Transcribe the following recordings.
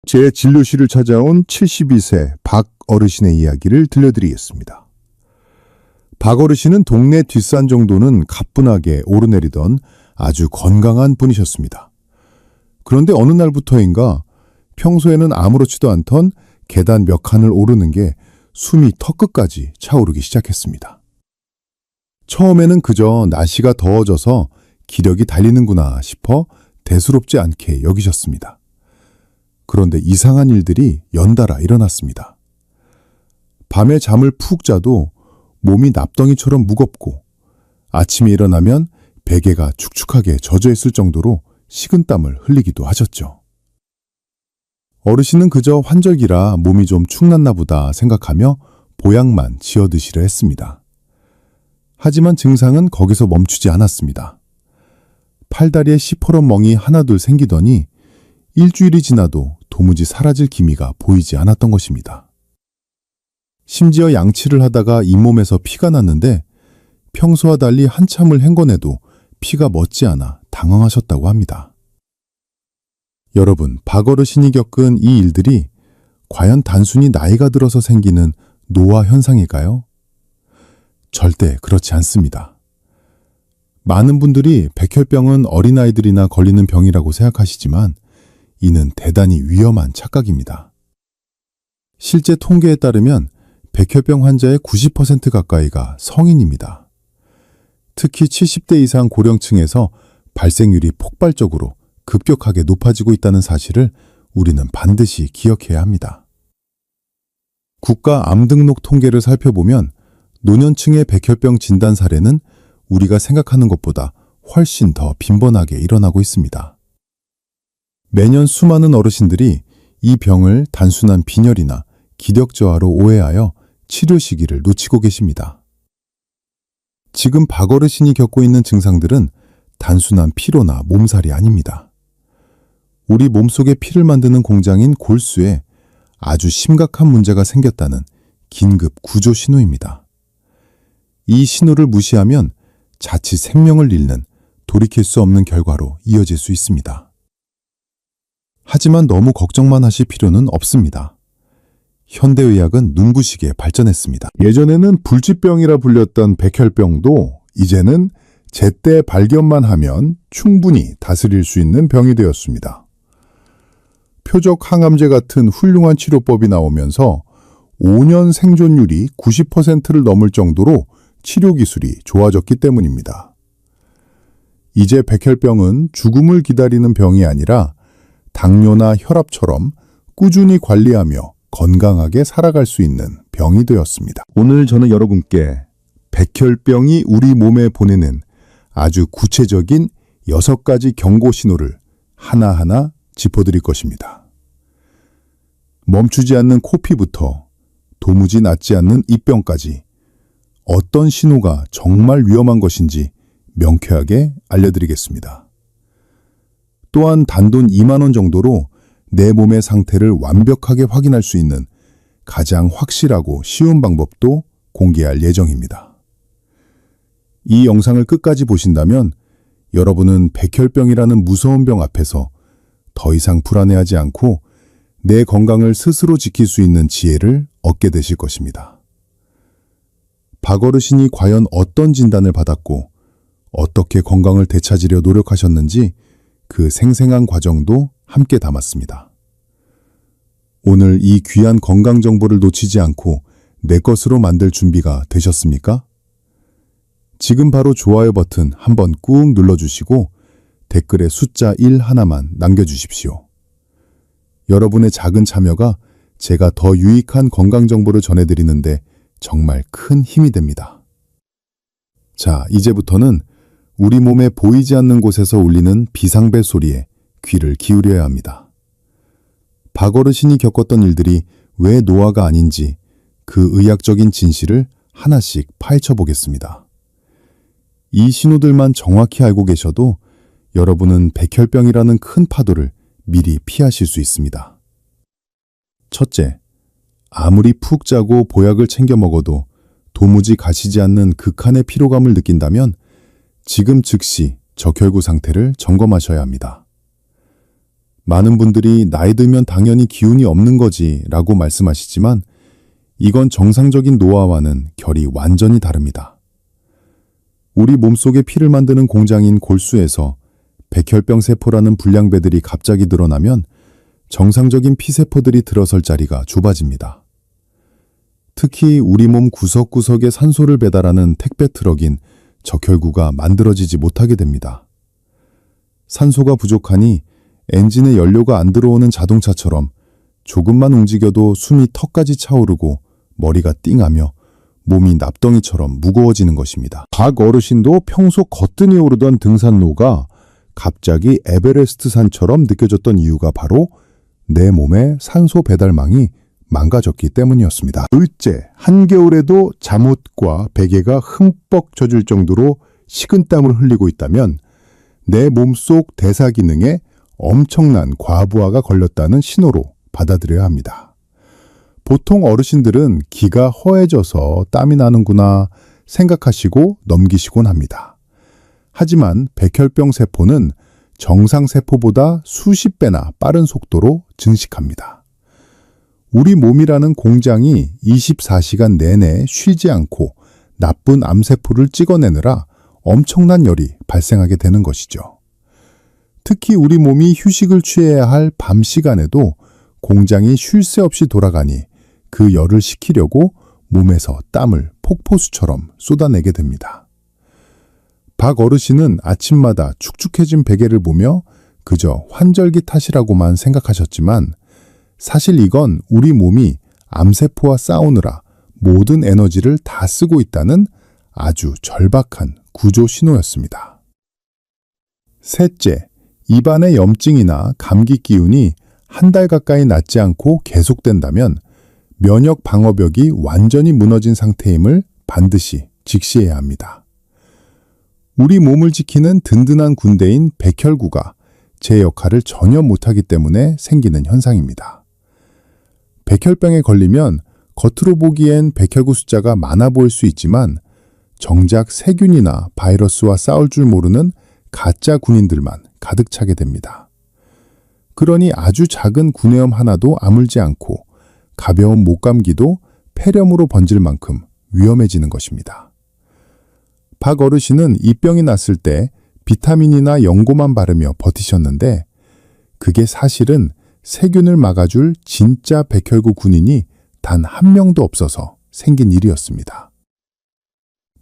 제 진료실을 찾아온 72세 박 어르신의 이야기를 들려드리겠습니다. 박 어르신은 동네 뒷산 정도는 가뿐하게 오르내리던 아주 건강한 분이셨습니다. 그런데 어느 날부터인가 평소에는 아무렇지도 않던 계단 몇 칸을 오르는 게 숨이 턱끝까지 차오르기 시작했습니다. 처음에는 그저 날씨가 더워져서 기력이 달리는구나 싶어 대수롭지 않게 여기셨습니다. 그런데 이상한 일들이 연달아 일어났습니다. 밤에 잠을 푹 자도 몸이 납덩이처럼 무겁고 아침에 일어나면 베개가 축축하게 젖어 있을 정도로 식은땀을 흘리기도 하셨죠. 어르신은 그저 환절기라 몸이 좀 축났나 보다 생각하며 보약만 지어드시려 했습니다. 하지만 증상은 거기서 멈추지 않았습니다. 팔다리에 시퍼런 멍이 하나둘 생기더니 일주일이 지나도 도무지 사라질 기미가 보이지 않았던 것입니다. 심지어 양치를 하다가 잇몸에서 피가 났는데 평소와 달리 한참을 헹궈내도 피가 멎지 않아 당황하셨다고 합니다. 여러분, 박 어르신이 겪은 이 일들이 과연 단순히 나이가 들어서 생기는 노화 현상일까요? 절대 그렇지 않습니다. 많은 분들이 백혈병은 어린아이들이나 걸리는 병이라고 생각하시지만 이는 대단히 위험한 착각입니다. 실제 통계에 따르면 백혈병 환자의 90% 가까이가 성인입니다. 특히 70대 이상 고령층에서 발생률이 폭발적으로 급격하게 높아지고 있다는 사실을 우리는 반드시 기억해야 합니다. 국가 암 등록 통계를 살펴보면 노년층의 백혈병 진단 사례는 우리가 생각하는 것보다 훨씬 더 빈번하게 일어나고 있습니다. 매년 수많은 어르신들이 이 병을 단순한 빈혈이나 기력 저하로 오해하여 치료 시기를 놓치고 계십니다. 지금 박 어르신이 겪고 있는 증상들은 단순한 피로나 몸살이 아닙니다. 우리 몸속에 피를 만드는 공장인 골수에 아주 심각한 문제가 생겼다는 긴급 구조 신호입니다. 이 신호를 무시하면 자칫 생명을 잃는 돌이킬 수 없는 결과로 이어질 수 있습니다. 하지만 너무 걱정만 하실 필요는 없습니다. 현대의학은 눈부시게 발전했습니다. 예전에는 불치병이라 불렸던 백혈병도 이제는 제때 발견만 하면 충분히 다스릴 수 있는 병이 되었습니다. 표적 항암제 같은 훌륭한 치료법이 나오면서 5년 생존율이 90%를 넘을 정도로 치료 기술이 좋아졌기 때문입니다. 이제 백혈병은 죽음을 기다리는 병이 아니라 당뇨나 혈압처럼 꾸준히 관리하며 건강하게 살아갈 수 있는 병이 되었습니다. 오늘 저는 여러분께 백혈병이 우리 몸에 보내는 아주 구체적인 6가지 경고 신호를 하나하나 짚어드릴 것입니다. 멈추지 않는 코피부터 도무지 낫지 않는 입병까지 어떤 신호가 정말 위험한 것인지 명쾌하게 알려드리겠습니다. 또한 단돈 2만 원 정도로 내 몸의 상태를 완벽하게 확인할 수 있는 가장 확실하고 쉬운 방법도 공개할 예정입니다. 이 영상을 끝까지 보신다면 여러분은 백혈병이라는 무서운 병 앞에서 더 이상 불안해하지 않고 내 건강을 스스로 지킬 수 있는 지혜를 얻게 되실 것입니다. 박 어르신이 과연 어떤 진단을 받았고 어떻게 건강을 되찾으려 노력하셨는지 그 생생한 과정도 함께 담았습니다. 오늘 이 귀한 건강 정보를 놓치지 않고 내 것으로 만들 준비가 되셨습니까? 지금 바로 좋아요 버튼 한번 꾹 눌러주시고 댓글에 숫자 1 하나만 남겨주십시오. 여러분의 작은 참여가 제가 더 유익한 건강 정보를 전해드리는데 정말 큰 힘이 됩니다. 자, 이제부터는 우리 몸에 보이지 않는 곳에서 울리는 비상벨 소리에 귀를 기울여야 합니다. 박 어르신이 겪었던 일들이 왜 노화가 아닌지 그 의학적인 진실을 하나씩 파헤쳐 보겠습니다. 이 신호들만 정확히 알고 계셔도 여러분은 백혈병이라는 큰 파도를 미리 피하실 수 있습니다. 첫째, 아무리 푹 자고 보약을 챙겨 먹어도 도무지 가시지 않는 극한의 피로감을 느낀다면 지금 즉시 적혈구 상태를 점검하셔야 합니다. 많은 분들이 나이 들면 당연히 기운이 없는 거지 라고 말씀하시지만 이건 정상적인 노화와는 결이 완전히 다릅니다. 우리 몸속의 피를 만드는 공장인 골수에서 백혈병 세포라는 불량배들이 갑자기 늘어나면 정상적인 피세포들이 들어설 자리가 좁아집니다. 특히 우리 몸 구석구석에 산소를 배달하는 택배 트럭인 적혈구가 만들어지지 못하게 됩니다. 산소가 부족하니 엔진에 연료가 안 들어오는 자동차처럼 조금만 움직여도 숨이 턱까지 차오르고 머리가 띵하며 몸이 납덩이처럼 무거워지는 것입니다. 박 어르신도 평소 거뜬히 오르던 등산로가 갑자기 에베레스트 산처럼 느껴졌던 이유가 바로 내 몸의 산소 배달망이 망가졌기 때문이었습니다. 둘째, 한겨울에도 잠옷과 베개가 흠뻑 젖을 정도로 식은땀을 흘리고 있다면 내 몸속 대사 기능에 엄청난 과부하가 걸렸다는 신호로 받아들여야 합니다. 보통 어르신들은 기가 허해져서 땀이 나는구나 생각하시고 넘기시곤 합니다. 하지만 백혈병 세포는 정상 세포보다 수십 배나 빠른 속도로 증식합니다. 우리 몸이라는 공장이 24시간 내내 쉬지 않고 나쁜 암세포를 찍어내느라 엄청난 열이 발생하게 되는 것이죠. 특히 우리 몸이 휴식을 취해야 할 밤 시간에도 공장이 쉴 새 없이 돌아가니 그 열을 식히려고 몸에서 땀을 폭포수처럼 쏟아내게 됩니다. 박 어르신은 아침마다 축축해진 베개를 보며 그저 환절기 탓이라고만 생각하셨지만 사실 이건 우리 몸이 암세포와 싸우느라 모든 에너지를 다 쓰고 있다는 아주 절박한 구조 신호였습니다. 셋째, 입안의 염증이나 감기 기운이 한 달 가까이 낫지 않고 계속된다면 면역 방어벽이 완전히 무너진 상태임을 반드시 직시해야 합니다. 우리 몸을 지키는 든든한 군대인 백혈구가 제 역할을 전혀 못하기 때문에 생기는 현상입니다. 백혈병에 걸리면 겉으로 보기엔 백혈구 숫자가 많아 보일 수 있지만 정작 세균이나 바이러스와 싸울 줄 모르는 가짜 군인들만 가득 차게 됩니다. 그러니 아주 작은 구내염 하나도 아물지 않고 가벼운 목감기도 폐렴으로 번질 만큼 위험해지는 것입니다. 박 어르신은 이 병이 났을 때 비타민이나 연고만 바르며 버티셨는데 그게 사실은 세균을 막아줄 진짜 백혈구 군인이 단 한 명도 없어서 생긴 일이었습니다.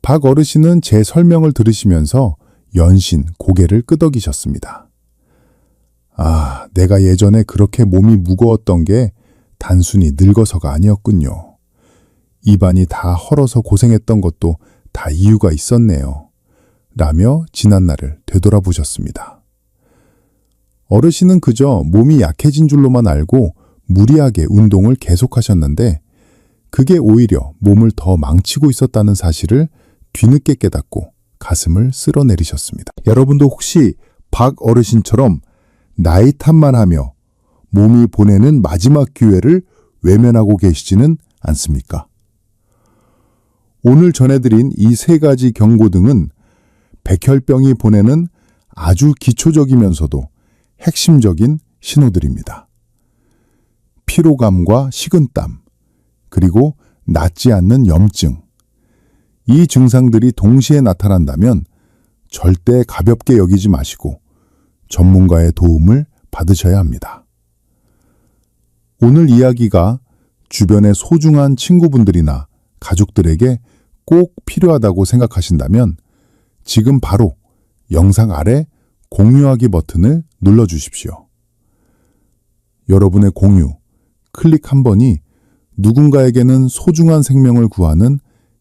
박 어르신은 제 설명을 들으시면서 연신 고개를 끄덕이셨습니다. 아, 내가 예전에 그렇게 몸이 무거웠던 게 단순히 늙어서가 아니었군요. 입안이 다 헐어서 고생했던 것도 다 이유가 있었네요. 라며 지난날을 되돌아보셨습니다. 어르신은 그저 몸이 약해진 줄로만 알고 무리하게 운동을 계속하셨는데 그게 오히려 몸을 더 망치고 있었다는 사실을 뒤늦게 깨닫고 가슴을 쓸어내리셨습니다. 여러분도 혹시 박 어르신처럼 나이 탓만 하며 몸이 보내는 마지막 기회를 외면하고 계시지는 않습니까? 오늘 전해드린 이 세 가지 경고등은 백혈병이 보내는 아주 기초적이면서도 핵심적인 신호들입니다. 피로감과 식은땀, 그리고 낫지 않는 염증. 이 증상들이 동시에 나타난다면 절대 가볍게 여기지 마시고 전문가의 도움을 받으셔야 합니다. 오늘 이야기가 주변의 소중한 친구분들이나 가족들에게 꼭 필요하다고 생각하신다면 지금 바로 영상 아래 공유하기 버튼을 눌러주십시오. 여러분의 공유, 클릭 한 번이 누군가에게는 소중한 생명을 구하는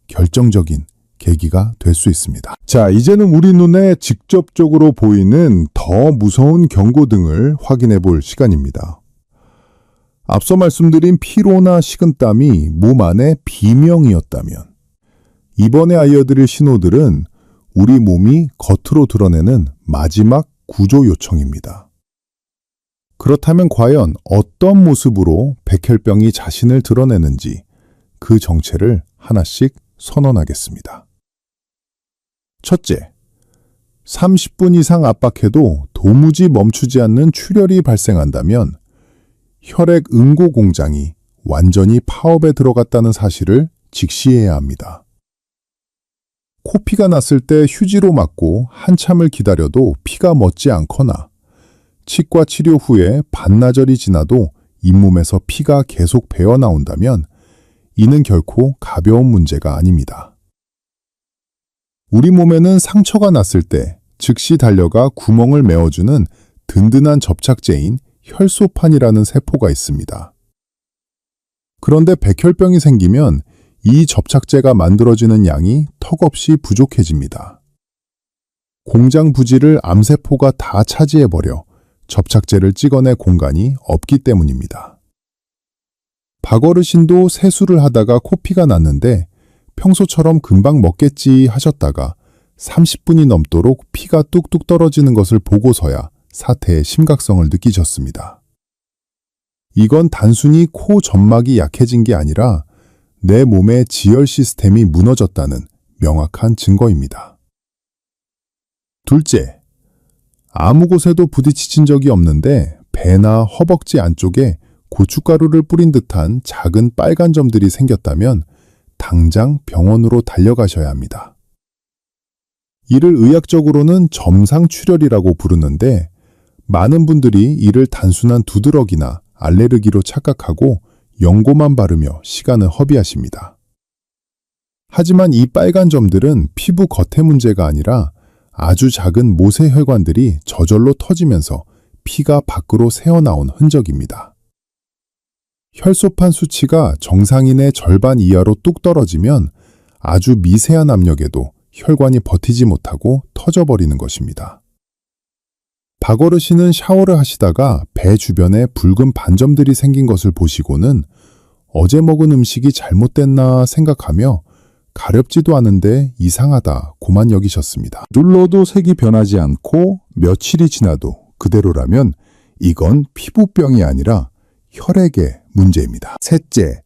결정적인 계기가 될 수 있습니다. 자, 이제는 우리 눈에 직접적으로 보이는 더 무서운 경고등을 확인해 볼 시간입니다. 앞서 말씀드린 피로나 식은땀이 몸 안의 비명이었다면 이번에 알려드릴 신호들은 우리 몸이 겉으로 드러내는 마지막 구조 요청입니다. 그렇다면 과연 어떤 모습으로 백혈병이 자신을 드러내는지 그 정체를 하나씩 선언하겠습니다. 첫째, 30분 이상 압박해도 도무지 멈추지 않는 출혈이 발생한다면 혈액 응고 공장이 완전히 파업에 들어갔다는 사실을 직시해야 합니다. 코피가 났을 때 휴지로 막고 한참을 기다려도 피가 멎지 않거나 치과 치료 후에 반나절이 지나도 잇몸에서 피가 계속 배어 나온다면 이는 결코 가벼운 문제가 아닙니다. 우리 몸에는 상처가 났을 때 즉시 달려가 구멍을 메워주는 든든한 접착제인 혈소판이라는 세포가 있습니다. 그런데 백혈병이 생기면 이 접착제가 만들어지는 양이 턱없이 부족해집니다. 공장 부지를 암세포가 다 차지해버려 접착제를 찍어낼 공간이 없기 때문입니다. 박어르신도 세수를 하다가 코피가 났는데 평소처럼 금방 먹겠지 하셨다가 30분이 넘도록 피가 뚝뚝 떨어지는 것을 보고서야 사태의 심각성을 느끼셨습니다. 이건 단순히 코 점막이 약해진 게 아니라 내 몸의 지혈 시스템이 무너졌다는 명확한 증거입니다. 둘째, 아무 곳에도 부딪힌 적이 없는데 배나 허벅지 안쪽에 고춧가루를 뿌린 듯한 작은 빨간 점들이 생겼다면 당장 병원으로 달려가셔야 합니다. 이를 의학적으로는 점상출혈이라고 부르는데 많은 분들이 이를 단순한 두드러기나 알레르기로 착각하고 연고만 바르며 시간을 허비하십니다. 하지만 이 빨간 점들은 피부 겉의 문제가 아니라 아주 작은 모세혈관들이 저절로 터지면서 피가 밖으로 새어나온 흔적입니다. 혈소판 수치가 정상인의 절반 이하로 뚝 떨어지면 아주 미세한 압력에도 혈관이 버티지 못하고 터져버리는 것입니다. 박어르신은 샤워를 하시다가 배 주변에 붉은 반점들이 생긴 것을 보시고는 어제 먹은 음식이 잘못됐나 생각하며 가렵지도 않은데 이상하다고만 여기셨습니다. 눌러도 색이 변하지 않고 며칠이 지나도 그대로라면 이건 피부병이 아니라 혈액의 문제입니다. 셋째,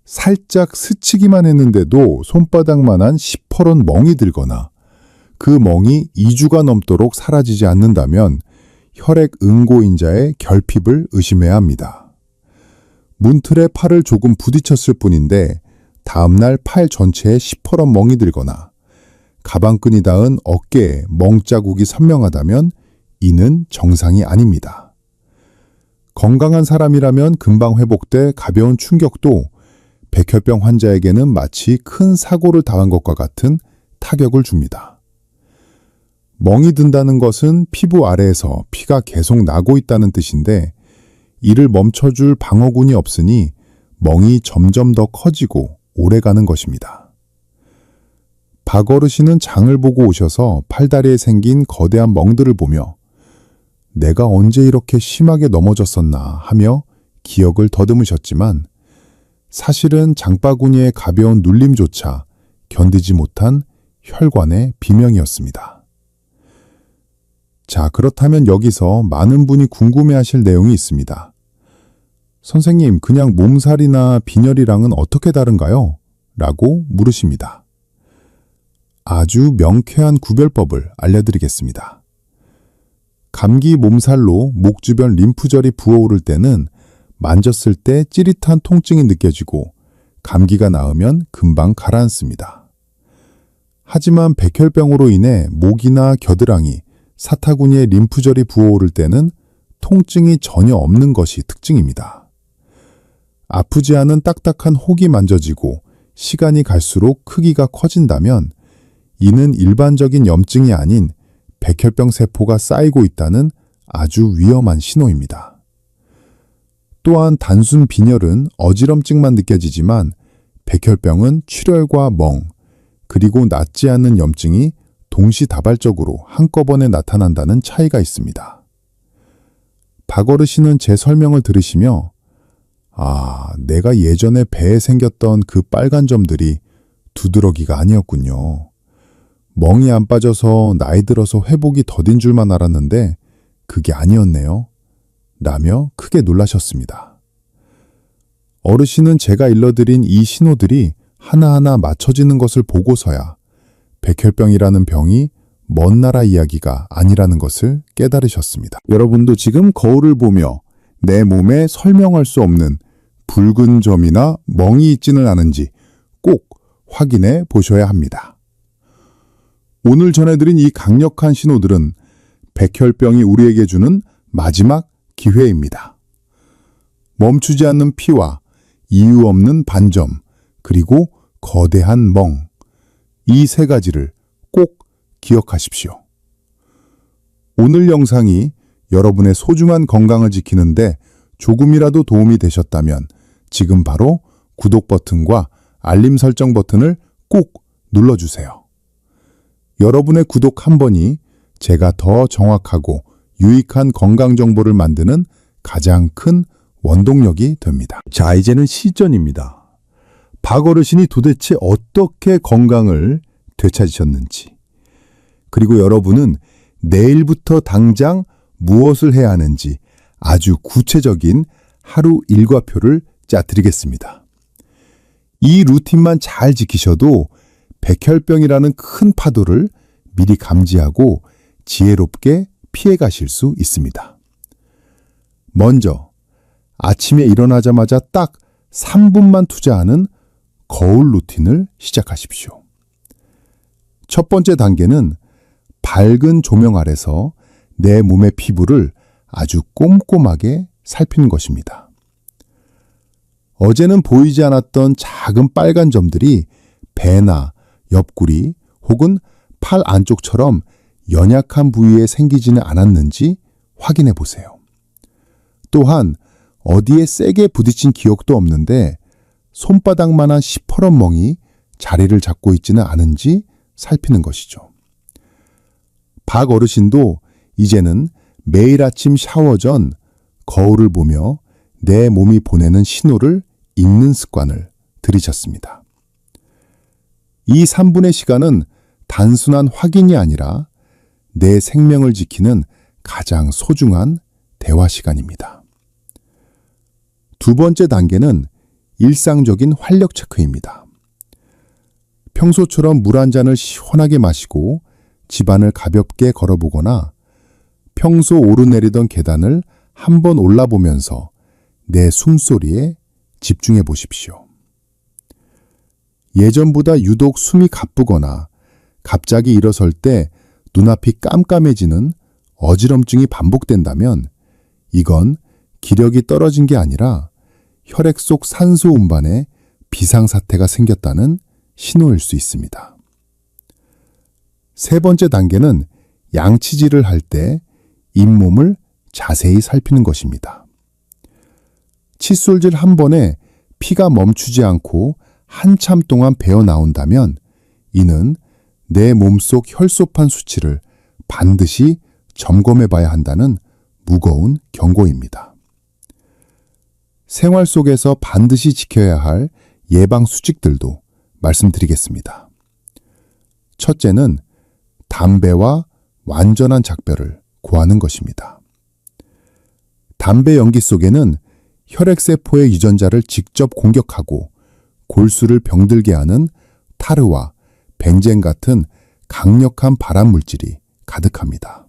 살짝 스치기만 했는데도 손바닥만한 시퍼런 멍이 들거나 그 멍이 2주가 넘도록 사라지지 않는다면 혈액 응고인자의 결핍을 의심해야 합니다. 문틀에 팔을 조금 부딪혔을 뿐인데 다음날 팔 전체에 시퍼런 멍이 들거나 가방끈이 닿은 어깨에 멍자국이 선명하다면 이는 정상이 아닙니다. 건강한 사람이라면 금방 회복돼 가벼운 충격도 백혈병 환자에게는 마치 큰 사고를 당한 것과 같은 타격을 줍니다. 멍이 든다는 것은 피부 아래에서 피가 계속 나고 있다는 뜻인데 이를 멈춰줄 방어군이 없으니 멍이 점점 더 커지고 오래가는 것입니다. 박어르신은 장을 보고 오셔서 팔다리에 생긴 거대한 멍들을 보며 내가 언제 이렇게 심하게 넘어졌었나 하며 기억을 더듬으셨지만 사실은 장바구니의 가벼운 눌림조차 견디지 못한 혈관의 비명이었습니다. 자, 그렇다면 여기서 많은 분이 궁금해하실 내용이 있습니다. 선생님, 그냥 몸살이나 빈혈이랑은 어떻게 다른가요? 라고 물으십니다. 아주 명쾌한 구별법을 알려드리겠습니다. 감기 몸살로 목 주변 림프절이 부어오를 때는 만졌을 때 찌릿한 통증이 느껴지고 감기가 나으면 금방 가라앉습니다. 하지만 백혈병으로 인해 목이나 겨드랑이, 사타구니에 림프절이 부어오를 때는 통증이 전혀 없는 것이 특징입니다. 아프지 않은 딱딱한 혹이 만져지고 시간이 갈수록 크기가 커진다면 이는 일반적인 염증이 아닌 백혈병 세포가 쌓이고 있다는 아주 위험한 신호입니다. 또한 단순 빈혈은 어지럼증만 느껴지지만 백혈병은 출혈과 멍, 그리고 낫지 않는 염증이 동시다발적으로 한꺼번에 나타난다는 차이가 있습니다. 박어르신은 제 설명을 들으시며 내가 예전에 배에 생겼던 그 빨간 점들이 두드러기가 아니었군요. 멍이 안 빠져서 나이 들어서 회복이 더딘 줄만 알았는데 그게 아니었네요. 라며 크게 놀라셨습니다. 어르신은 제가 일러드린 이 신호들이 하나하나 맞춰지는 것을 보고서야 백혈병이라는 병이 먼 나라 이야기가 아니라는 것을 깨달으셨습니다. 여러분도 지금 거울을 보며 내 몸에 설명할 수 없는 붉은 점이나 멍이 있지는 않은지 꼭 확인해 보셔야 합니다. 오늘 전해드린 이 강력한 신호들은 백혈병이 우리에게 주는 마지막 기회입니다. 멈추지 않는 피와 이유 없는 반점, 그리고 거대한 멍, 이 세 가지를 꼭 기억하십시오. 오늘 영상이 여러분의 소중한 건강을 지키는데 조금이라도 도움이 되셨다면 지금 바로 구독 버튼과 알림 설정 버튼을 꼭 눌러주세요. 여러분의 구독 한 번이 제가 더 정확하고 유익한 건강 정보를 만드는 가장 큰 원동력이 됩니다. 자, 이제는 시전입니다. 박 어르신이 도대체 어떻게 건강을 되찾으셨는지, 그리고 여러분은 내일부터 당장 무엇을 해야 하는지 아주 구체적인 하루 일과표를 짜드리겠습니다. 이 루틴만 잘 지키셔도 백혈병이라는 큰 파도를 미리 감지하고 지혜롭게 피해 가실 수 있습니다. 먼저 아침에 일어나자마자 딱 3분만 투자하는 거울 루틴을 시작하십시오. 첫 번째 단계는 밝은 조명 아래서 내 몸의 피부를 아주 꼼꼼하게 살피는 것입니다. 어제는 보이지 않았던 작은 빨간 점들이 배나 옆구리 혹은 팔 안쪽처럼 연약한 부위에 생기지는 않았는지 확인해 보세요. 또한 어디에 세게 부딪힌 기억도 없는데 손바닥만한 시퍼런 멍이 자리를 잡고 있지는 않은지 살피는 것이죠. 박 어르신도 이제는 매일 아침 샤워 전 거울을 보며 내 몸이 보내는 신호를 읽는 습관을 들이셨습니다. 이 3분의 시간은 단순한 확인이 아니라 내 생명을 지키는 가장 소중한 대화 시간입니다. 두 번째 단계는 일상적인 활력 체크입니다. 평소처럼 물 한 잔을 시원하게 마시고 집안을 가볍게 걸어보거나 평소 오르내리던 계단을 한번 올라보면서 내 숨소리에 집중해 보십시오. 예전보다 유독 숨이 가쁘거나 갑자기 일어설 때 눈앞이 깜깜해지는 어지럼증이 반복된다면 이건 기력이 떨어진 게 아니라 혈액 속 산소 운반에 비상사태가 생겼다는 신호일 수 있습니다. 세 번째 단계는 양치질을 할 때 잇몸을 자세히 살피는 것입니다. 칫솔질 한 번에 피가 멈추지 않고 한참 동안 배어 나온다면 이는 내 몸속 혈소판 수치를 반드시 점검해 봐야 한다는 무거운 경고입니다. 생활 속에서 반드시 지켜야 할 예방 수칙들도 말씀드리겠습니다. 첫째는 담배와 완전한 작별을 고하는 것입니다. 담배 연기 속에는 혈액세포의 유전자를 직접 공격하고 골수를 병들게 하는 타르와 벤젠 같은 강력한 발암물질이 가득합니다.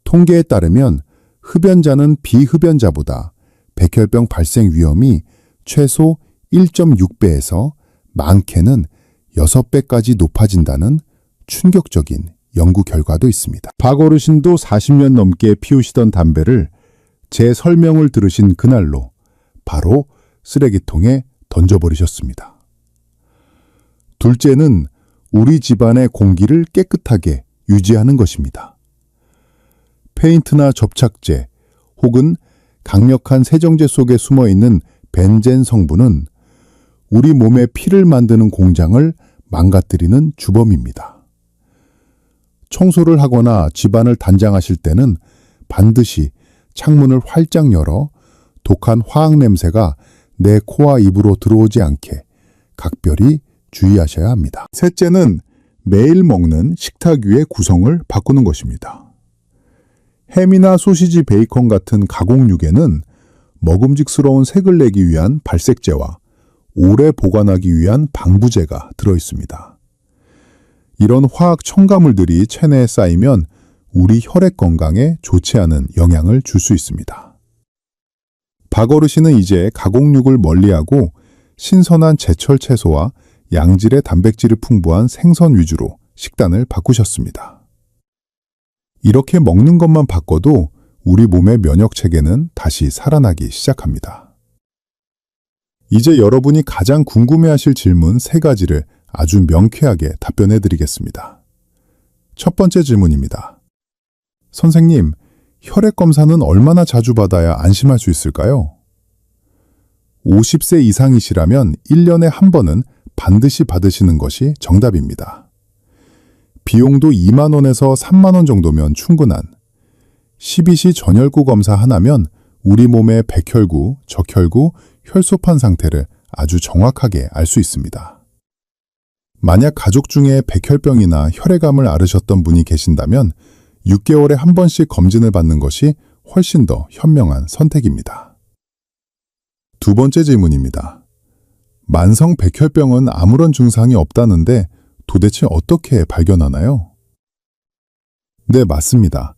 통계에 따르면 흡연자는 비흡연자보다 백혈병 발생 위험이 최소 1.6배에서 많게는 6배까지 높아진다는 충격적인 연구 결과도 있습니다. 박 어르신도 40년 넘게 피우시던 담배를 제 설명을 들으신 그날로 바로 쓰레기통에 던져버리셨습니다. 둘째는 우리 집안의 공기를 깨끗하게 유지하는 것입니다. 페인트나 접착제 혹은 강력한 세정제 속에 숨어있는 벤젠 성분은 우리 몸의 피를 만드는 공장을 망가뜨리는 주범입니다. 청소를 하거나 집안을 단장하실 때는 반드시 창문을 활짝 열어 독한 화학 냄새가 내 코와 입으로 들어오지 않게 각별히 주의하셔야 합니다. 셋째는 매일 먹는 식탁 위의 구성을 바꾸는 것입니다. 햄이나 소시지, 베이컨 같은 가공육에는 먹음직스러운 색을 내기 위한 발색제와 오래 보관하기 위한 방부제가 들어있습니다. 이런 화학 첨가물들이 체내에 쌓이면 우리 혈액 건강에 좋지 않은 영향을 줄 수 있습니다. 박어르신은 이제 가공육을 멀리하고 신선한 제철 채소와 양질의 단백질이 풍부한 생선 위주로 식단을 바꾸셨습니다. 이렇게 먹는 것만 바꿔도 우리 몸의 면역 체계는 다시 살아나기 시작합니다. 이제 여러분이 가장 궁금해하실 질문 3가지를 아주 명쾌하게 답변해 드리겠습니다. 첫 번째 질문입니다. 선생님, 혈액 검사는 얼마나 자주 받아야 안심할 수 있을까요? 50세 이상이시라면 1년에 한 번은 반드시 받으시는 것이 정답입니다. 비용도 2만 원에서 3만 원 정도면 충분한 12시 전혈구 검사 하나면 우리 몸의 백혈구, 적혈구, 혈소판 상태를 아주 정확하게 알 수 있습니다. 만약 가족 중에 백혈병이나 혈액암을 앓으셨던 분이 계신다면 6개월에 한 번씩 검진을 받는 것이 훨씬 더 현명한 선택입니다. 두 번째 질문입니다. 만성 백혈병은 아무런 증상이 없다는데 도대체 어떻게 발견하나요? 네, 맞습니다.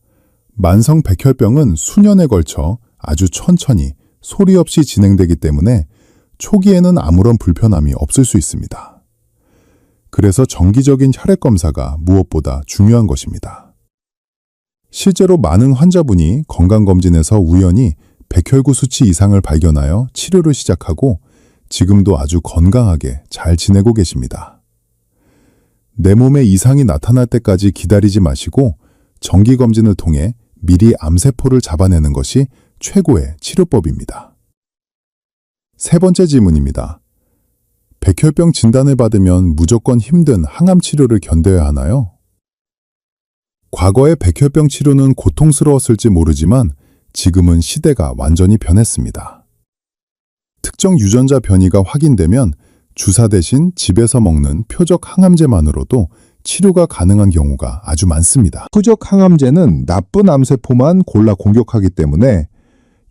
만성 백혈병은 수년에 걸쳐 아주 천천히 소리 없이 진행되기 때문에 초기에는 아무런 불편함이 없을 수 있습니다. 그래서 정기적인 혈액 검사가 무엇보다 중요한 것입니다. 실제로 많은 환자분이 건강검진에서 우연히 백혈구 수치 이상을 발견하여 치료를 시작하고 지금도 아주 건강하게 잘 지내고 계십니다. 내 몸에 이상이 나타날 때까지 기다리지 마시고 정기검진을 통해 미리 암세포를 잡아내는 것이 최고의 치료법입니다. 세 번째 질문입니다. 백혈병 진단을 받으면 무조건 힘든 항암 치료를 견뎌야 하나요? 과거의 백혈병 치료는 고통스러웠을지 모르지만 지금은 시대가 완전히 변했습니다. 특정 유전자 변이가 확인되면 주사 대신 집에서 먹는 표적 항암제만으로도 치료가 가능한 경우가 아주 많습니다. 표적 항암제는 나쁜 암세포만 골라 공격하기 때문에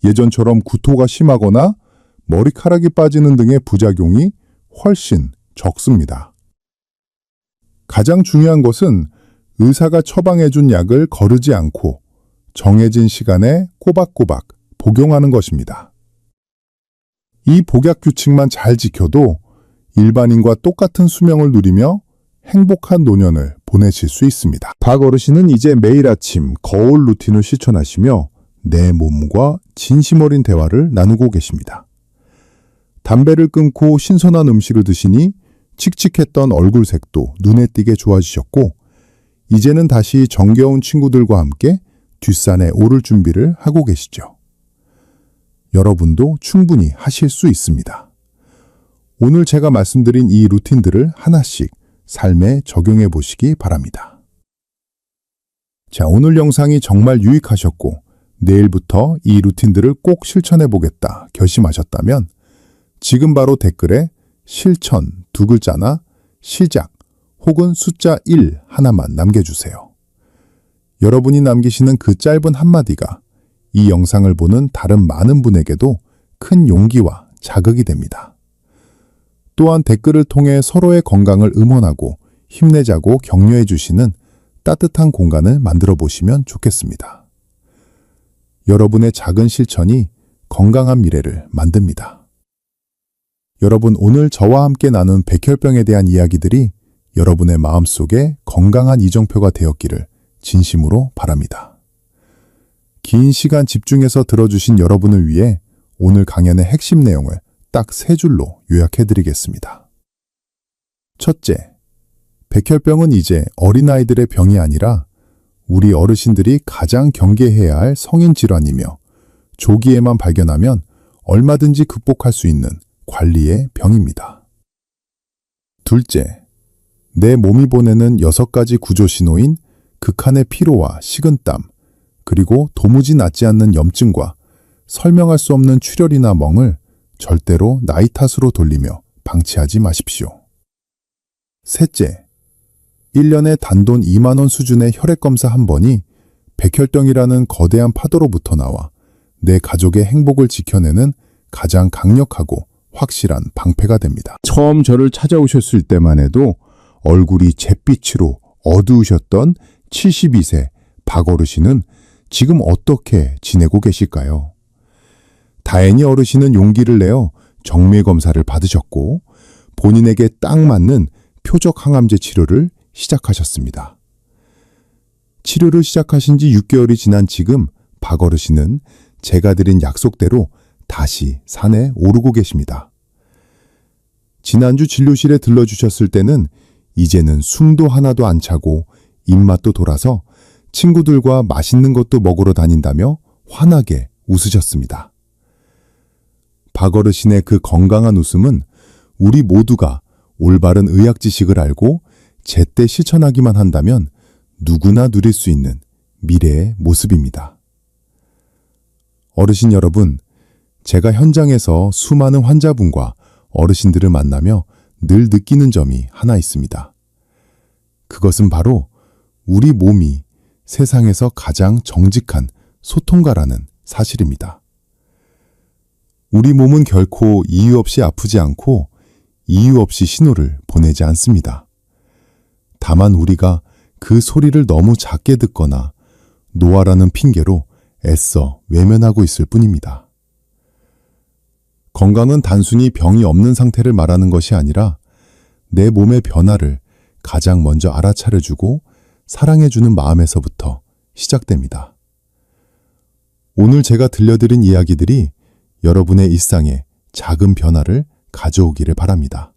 예전처럼 구토가 심하거나 머리카락이 빠지는 등의 부작용이 훨씬 적습니다. 가장 중요한 것은 의사가 처방해준 약을 거르지 않고 정해진 시간에 꼬박꼬박 복용하는 것입니다. 이 복약 규칙만 잘 지켜도 일반인과 똑같은 수명을 누리며 행복한 노년을 보내실 수 있습니다. 박어르신은 이제 매일 아침 거울 루틴을 실천하시며 내 몸과 진심 어린 대화를 나누고 계십니다. 담배를 끊고 신선한 음식을 드시니 칙칙했던 얼굴색도 눈에 띄게 좋아지셨고 이제는 다시 정겨운 친구들과 함께 뒷산에 오를 준비를 하고 계시죠. 여러분도 충분히 하실 수 있습니다. 오늘 제가 말씀드린 이 루틴들을 하나씩 삶에 적용해 보시기 바랍니다. 자, 오늘 영상이 정말 유익하셨고 내일부터 이 루틴들을 꼭 실천해 보겠다 결심하셨다면 지금 바로 댓글에 실천 2글자나 시작 혹은 숫자 1 하나만 남겨주세요. 여러분이 남기시는 그 짧은 한마디가 이 영상을 보는 다른 많은 분에게도 큰 용기와 자극이 됩니다. 또한 댓글을 통해 서로의 건강을 응원하고 힘내자고 격려해 주시는 따뜻한 공간을 만들어 보시면 좋겠습니다. 여러분의 작은 실천이 건강한 미래를 만듭니다. 여러분, 오늘 저와 함께 나눈 백혈병에 대한 이야기들이 여러분의 마음속에 건강한 이정표가 되었기를 진심으로 바랍니다. 긴 시간 집중해서 들어주신 여러분을 위해 오늘 강연의 핵심 내용을 딱 3줄로 요약해드리겠습니다. 첫째, 백혈병은 이제 어린아이들의 병이 아니라 우리 어르신들이 가장 경계해야 할 성인 질환이며 조기에만 발견하면 얼마든지 극복할 수 있는 관리의 병입니다. 둘째, 내 몸이 보내는 6가지 구조 신호인 극한의 피로와 식은땀, 그리고 도무지 낫지 않는 염증과 설명할 수 없는 출혈이나 멍을 절대로 나이 탓으로 돌리며 방치하지 마십시오. 셋째, 1년에 단돈 2만 원 수준의 혈액검사 한 번이 백혈병이라는 거대한 파도로부터 나와 내 가족의 행복을 지켜내는 가장 강력하고 확실한 방패가 됩니다. 처음 저를 찾아오셨을 때만 해도 얼굴이 잿빛으로 어두우셨던 72세 박 어르신은 지금 어떻게 지내고 계실까요? 다행히 어르신은 용기를 내어 정밀 검사를 받으셨고 본인에게 딱 맞는 표적 항암제 치료를 시작하셨습니다. 치료를 시작하신 지 6개월이 지난 지금 박 어르신은 제가 드린 약속대로 다시 산에 오르고 계십니다. 지난주 진료실에 들러주셨을 때는 이제는 숨도 하나도 안 차고 입맛도 돌아서 친구들과 맛있는 것도 먹으러 다닌다며 환하게 웃으셨습니다. 박 어르신의 그 건강한 웃음은 우리 모두가 올바른 의학 지식을 알고 제때 실천하기만 한다면 누구나 누릴 수 있는 미래의 모습입니다. 어르신 여러분, 제가 현장에서 수많은 환자분과 어르신들을 만나며 늘 느끼는 점이 하나 있습니다. 그것은 바로 우리 몸이 세상에서 가장 정직한 소통가라는 사실입니다. 우리 몸은 결코 이유 없이 아프지 않고 이유 없이 신호를 보내지 않습니다. 다만 우리가 그 소리를 너무 작게 듣거나 노화라는 핑계로 애써 외면하고 있을 뿐입니다. 건강은 단순히 병이 없는 상태를 말하는 것이 아니라 내 몸의 변화를 가장 먼저 알아차려주고 사랑해주는 마음에서부터 시작됩니다. 오늘 제가 들려드린 이야기들이 여러분의 일상에 작은 변화를 가져오기를 바랍니다.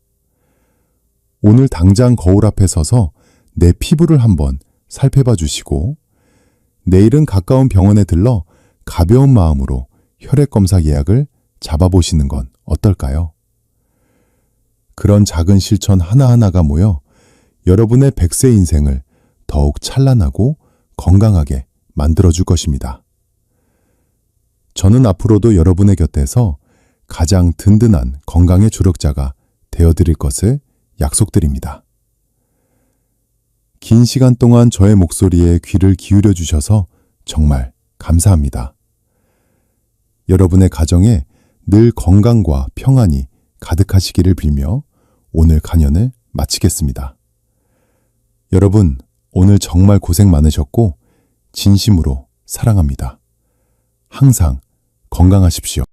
오늘 당장 거울 앞에 서서 내 피부를 한번 살펴봐 주시고 내일은 가까운 병원에 들러 가벼운 마음으로 혈액검사 예약을 잡아보시는 건 어떨까요? 그런 작은 실천 하나하나가 모여 여러분의 100세 인생을 더욱 찬란하고 건강하게 만들어줄 것입니다. 저는 앞으로도 여러분의 곁에서 가장 든든한 건강의 조력자가 되어드릴 것을 약속드립니다. 긴 시간 동안 저의 목소리에 귀를 기울여 주셔서 정말 감사합니다. 여러분의 가정에 늘 건강과 평안이 가득하시기를 빌며 오늘 강연을 마치겠습니다. 여러분, 오늘 정말 고생 많으셨고 진심으로 사랑합니다. 항상 건강하십시오.